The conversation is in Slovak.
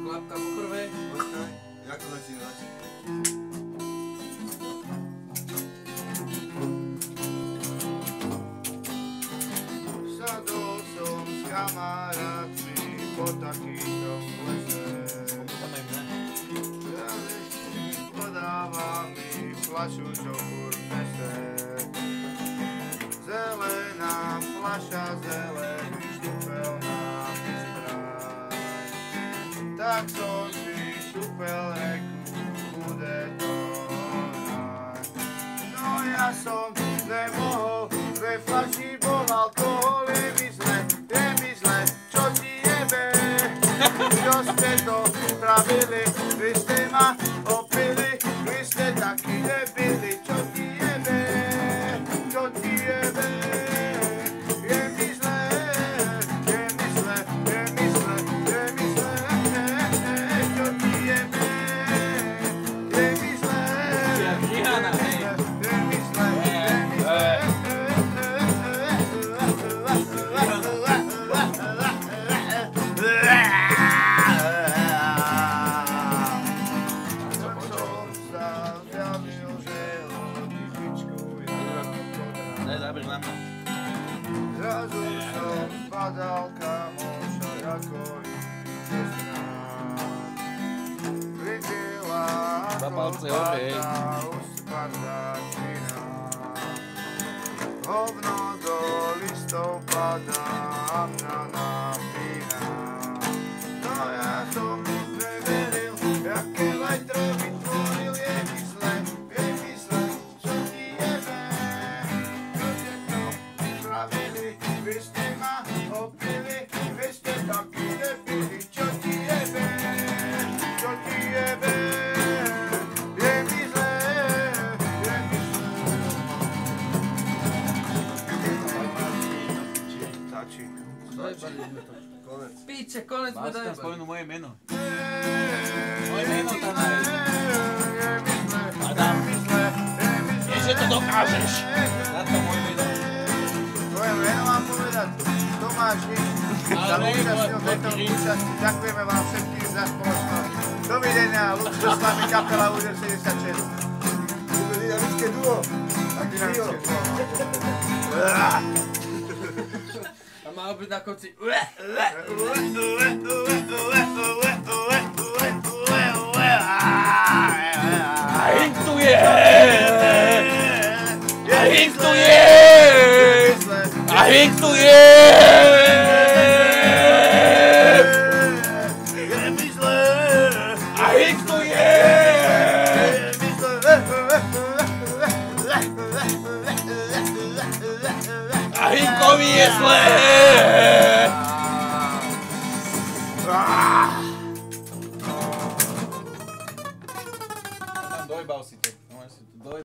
klapka po prvé. Počkaj, jak to začínať? Sadol som s kamarátmi po takýchom lese. Podáva mi fľašu, čo furt nese. Zelená fľaša, zelený štúpel na vystraj. Tak som si štúpel reku, bude to raj. No ja som nemohol, dve fľaši bol alkohol, je mi zle, čo ti jebe? Čo ste to spravili, vy ste ma opili, vy ste takí debili, čo ti jebe? Čo ti jebe? Je mi zle, je mi zle, je mi zle, je mi zle, čo ti jebe? Je mi zle, je mi zle, je mi zle, zrazu som padal kamoša ako iný strán. Videla ako padá uspadá čina. Hovno do listov padá a mňa napína. No ja som neveril, jaké lajtro vytvoril, je mi zle, čo ti jebe? Čo ste to spravili, vy ste ma opili, vy ste takí debili, čo ti jebe? Čo ti jebe? Je mi zle, je mi zle. Stačí. Konec. Píče, konec sme Mal si tam dojebali. spomenúť moje meno. Moje meno tam je. Adam, vieš, že to dokážeš. Na to moje meno. Tvoje meno mám povedať. Tomáš Nič. Za účasť v tejto účasti. Ďakujeme vám všetkým za spoločnosť. Dovidenia, Luxuslavy kapela Úder 76. Dynamické duo. Dynamické duo. A malo byť na konci. A Hinkovi je zlé! Dojebal si to.